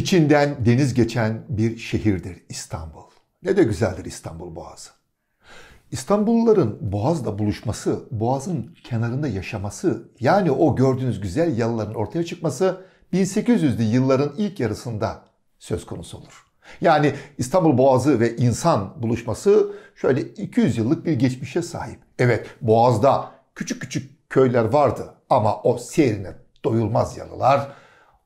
İçinden deniz geçen bir şehirdir İstanbul. Ne de güzeldir İstanbul Boğazı. İstanbulluların Boğaz'la buluşması, Boğaz'ın kenarında yaşaması, yani o gördüğünüz güzel yalıların ortaya çıkması 1800'lü yılların ilk yarısında söz konusu olur. Yani İstanbul Boğazı ve insan buluşması şöyle 200 yıllık bir geçmişe sahip. Evet, Boğaz'da küçük küçük köyler vardı ama o seyrine doyulmaz yalılar,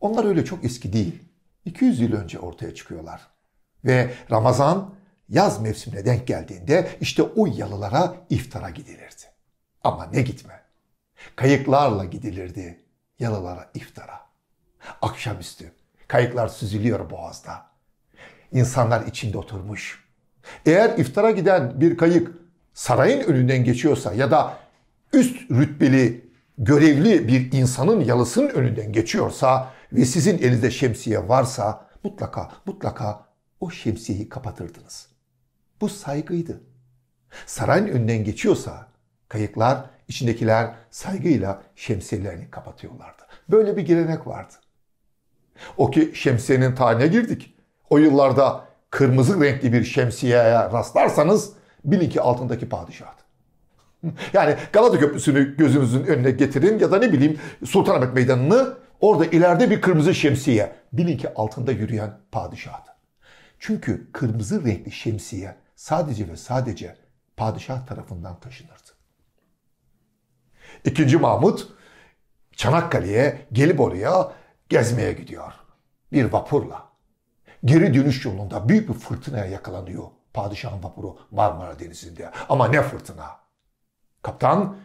onlar öyle çok eski değil. 200 yıl önce ortaya çıkıyorlar. Ve Ramazan yaz mevsimine denk geldiğinde işte o yalılara iftara gidilirdi. Ama ne gitme. Kayıklarla gidilirdi yalılara iftara. Akşamüstü kayıklar süzülüyor Boğaz'da. İnsanlar içinde oturmuş. Eğer iftara giden bir kayık sarayın önünden geçiyorsa ya da üst rütbeli görevli bir insanın yalısının önünden geçiyorsa ve sizin elinizde şemsiye varsa mutlaka o şemsiyeyi kapatırdınız. Bu saygıydı. Sarayın önünden geçiyorsa kayıklar, içindekiler saygıyla şemsiyelerini kapatıyorlardı. Böyle bir gelenek vardı. O ki şemsiyenin tarihine girdik. O yıllarda kırmızı renkli bir şemsiyeye rastlarsanız bilin ki altındaki padişahtı. Yani Galata Köprüsü'nü gözünüzün önüne getirin ya da ne bileyim Sultanahmet Meydanı'nı, orada ileride bir kırmızı şemsiye. Bilin ki altında yürüyen padişahtı. Çünkü kırmızı renkli şemsiye sadece ve sadece padişah tarafından taşınırdı. İkinci Mahmut Çanakkale'ye, Gelibolu'ya gezmeye gidiyor. Bir vapurla. Geri dönüş yolunda büyük bir fırtınaya yakalanıyor padişahın vapuru Marmara Denizi'nde. Ama ne fırtına! Kaptan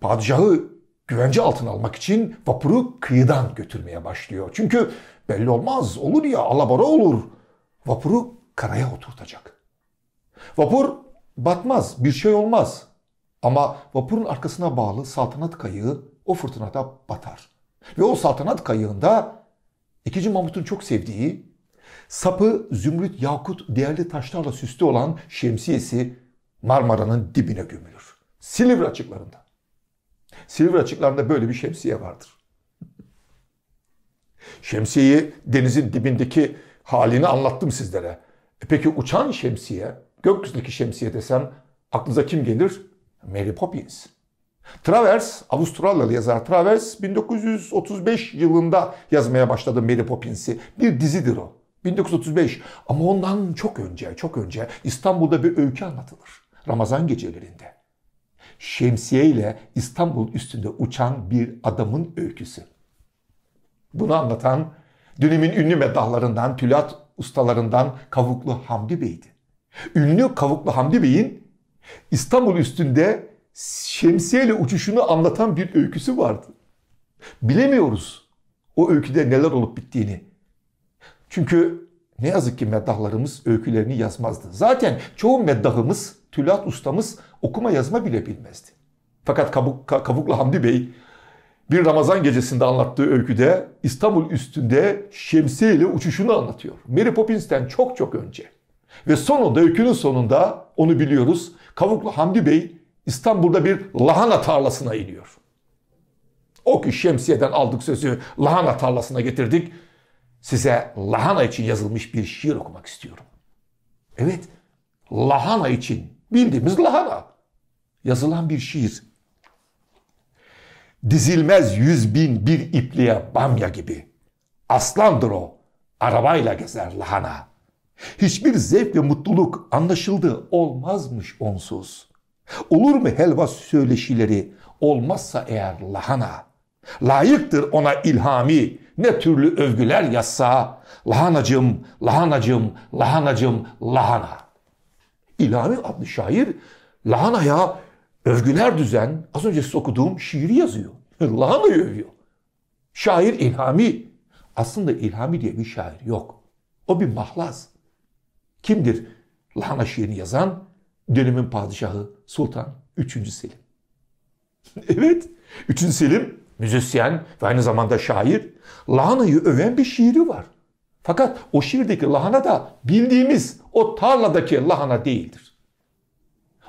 padişahı güvence altına almak için vapuru kıyıdan götürmeye başlıyor. Çünkü belli olmaz, olur ya, alabora olur. Vapuru karaya oturtacak. Vapur batmaz, bir şey olmaz. Ama vapurun arkasına bağlı saltanat kayığı o fırtınada batar. Ve o saltanat kayığında 2. Mahmut'un çok sevdiği, sapı zümrüt, yakut, değerli taşlarla süslü olan şemsiyesi Marmara'nın dibine gömülür. Silivri açıklarında. Silivri açıklarında böyle bir şemsiye vardır. Şemsiyeyi denizin dibindeki halini anlattım sizlere. Peki uçan şemsiye, gökyüzündeki şemsiye desem aklınıza kim gelir? Mary Poppins. Travers, Avustralyalı yazar Travers 1935 yılında yazmaya başladı Mary Poppins'i. Bir dizidir o. 1935 ama ondan çok önce İstanbul'da bir öykü anlatılır. Ramazan gecelerinde. Şemsiye ile İstanbul üstünde uçan bir adamın öyküsü. Bunu anlatan dönemin ünlü meddahlarından, tülat ustalarından Kavuklu Hamdi Bey'di. Ünlü Kavuklu Hamdi Bey'in İstanbul üstünde şemsiyeyle uçuşunu anlatan bir öyküsü vardı. Bilemiyoruz o öyküde neler olup bittiğini. Çünkü ne yazık ki meddahlarımız öykülerini yazmazdı. Zaten çoğu meddahımız, tülat ustamız okuma yazma bile bilmezdi. Fakat Kavuklu Hamdi Bey bir Ramazan gecesinde anlattığı öyküde İstanbul üstünde şemsiyeyle uçuşunu anlatıyor. Mary Poppins'ten çok önce. Ve sonunda, öykünün sonunda onu biliyoruz. Kavuklu Hamdi Bey İstanbul'da bir lahana tarlasına iniyor. O ki şemsiyeden aldık sözü lahana tarlasına getirdik. Size lahana için yazılmış bir şiir okumak istiyorum. Evet, lahana için, bildiğimiz lahana yazılan bir şiir. Dizilmez 100.000 bir ipliğe bamya gibi. Aslandır o, arabayla gezer lahana. Hiçbir zevk ve mutluluk anlaşıldı olmazmış onsuz. Olur mu helva söyleşileri, olmazsa eğer lahana. Layıktır ona ilhami, ne türlü övgüler yazsa. Lahanacım, lahanacım, lahanacım, lahana. İlhami adlı şair lahanaya övgüler düzen, az önce size okuduğum şiiri yazıyor. Lahanayı övüyor. Şair ilhami. Aslında ilhami diye bir şair yok. O bir mahlaz. Kimdir lahana şiirini yazan? Dönemin padişahı Sultan 3. Selim. Evet, 3. Selim müzisyen ve aynı zamanda şair. Lahanayı öven bir şiiri var. Fakat o şiirdeki lahana da bildiğimiz o tarladaki lahana değildir.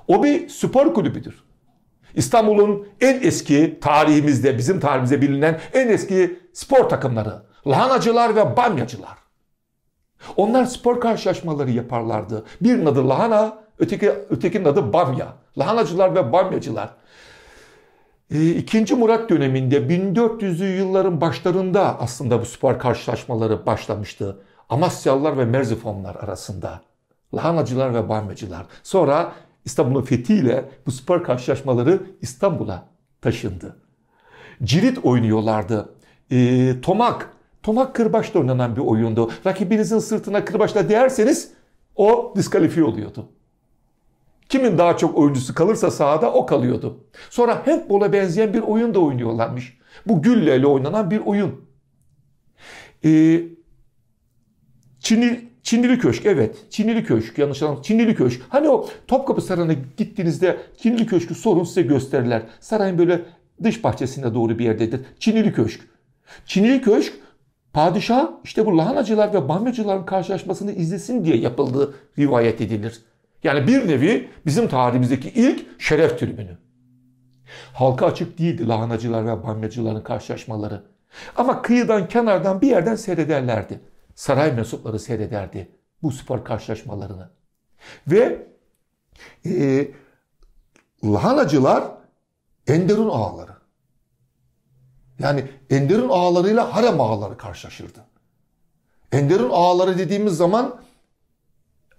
O bir spor kulübüdür. İstanbul'un en eski tarihimizde, bizim tarihimizde bilinen en eski spor takımları. Lahanacılar ve bamyacılar. Onlar spor karşılaşmaları yaparlardı. Birinin adı lahana, ötekinin adı bamya. Lahanacılar ve bamyacılar. İkinci Murat döneminde 1400'lü yılların başlarında aslında bu spor karşılaşmaları başlamıştı. Amasyalılar ve Merzifonlar arasında. Lahanacılar ve bamyacılar. Sonra İstanbul'un fethiyle bu spor karşılaşmaları İstanbul'a taşındı. Cirit oynuyorlardı. Tomak kırbaçla oynanan bir oyundu. Rakibinizin sırtına kırbaçla değerseniz o diskalifiye oluyordu. Kimin daha çok oyuncusu kalırsa sahada o kalıyordu. Sonra handbola benzeyen bir oyun da oynuyorlarmış. Bu gülleyle oynanan bir oyun. Çinili Köşk, evet. Çinili Köşk, yanlış anlamadım. Çinili Köşk. Hani o Topkapı Sarayı'na gittiğinizde Çinili Köşk'ü sorun, size gösterirler. Sarayın böyle dış bahçesine doğru bir yerdedir. Çinili Köşk. Çinili Köşk, padişah işte bu lahanacılar ve bamyacıların karşılaşmasını izlesin diye yapıldığı rivayet edilir. Yani bir nevi bizim tarihimizdeki ilk şeref tribünü. Halka açık değildi lahanacılar ve bamyacıların karşılaşmaları. Ama kıyıdan, kenardan bir yerden seyrederlerdi. Saray mensupları seyrederdi bu spor karşılaşmalarını. Ve lahanacılar Enderun ağaları. Yani Enderun ağalarıyla harem ağaları karşılaşırdı. Enderun ağaları dediğimiz zaman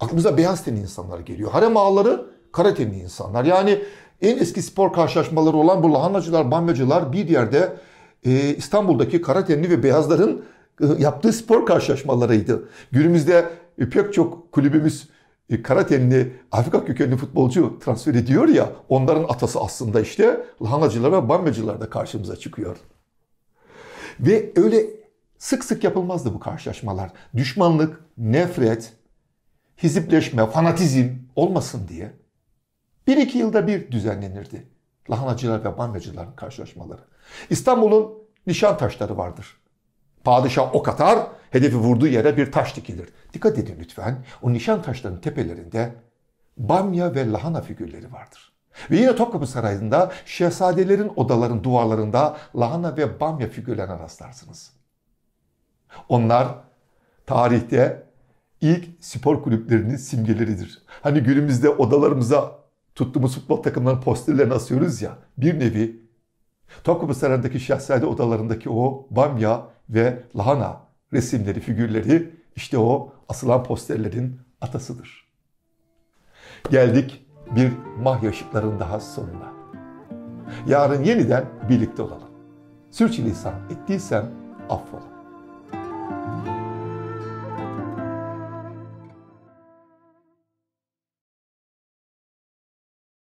aklımıza beyaz tenli insanlar geliyor. Harem ağaları kara tenli insanlar. Yani en eski spor karşılaşmaları olan bu lahanacılar, bamyacılar bir yerde İstanbul'daki kara tenli ve beyazların yaptığı spor karşılaşmalarıydı. Günümüzde pek çok kulübümüz kara tenli, Afrika kökenli futbolcu transfer ediyor ya, onların atası aslında işte lahanacılar ve bamyacılar da karşımıza çıkıyor. Ve öyle sık sık yapılmazdı bu karşılaşmalar. Düşmanlık, nefret, hizipleşme, fanatizm olmasın diye 1-2 yılda bir düzenlenirdi lahanacılar ve bamyacıların karşılaşmaları. İstanbul'un nişan taşları vardır. Padişah ok atar, hedefi vurduğu yere bir taş dikilir. Dikkat edin lütfen, o nişan taşlarının tepelerinde bamya ve lahana figürleri vardır. Ve yine Topkapı Sarayı'nda şehzadelerin odaların duvarlarında lahana ve bamya figürlerine rastlarsınız. Onlar tarihte ilk spor kulüplerinin simgeleridir. Hani günümüzde odalarımıza tuttuğumuz futbol takımlarının posterlerini asıyoruz ya, bir nevi Topkapı Sarayı'ndaki şehzade odalarındaki o bamya ve lahana resimleri, figürleri işte o asılan posterlerin atasıdır. Geldik bir Mahya Işıkların daha sonuna. Yarın yeniden birlikte olalım. Sürçülisan ettiysem affola.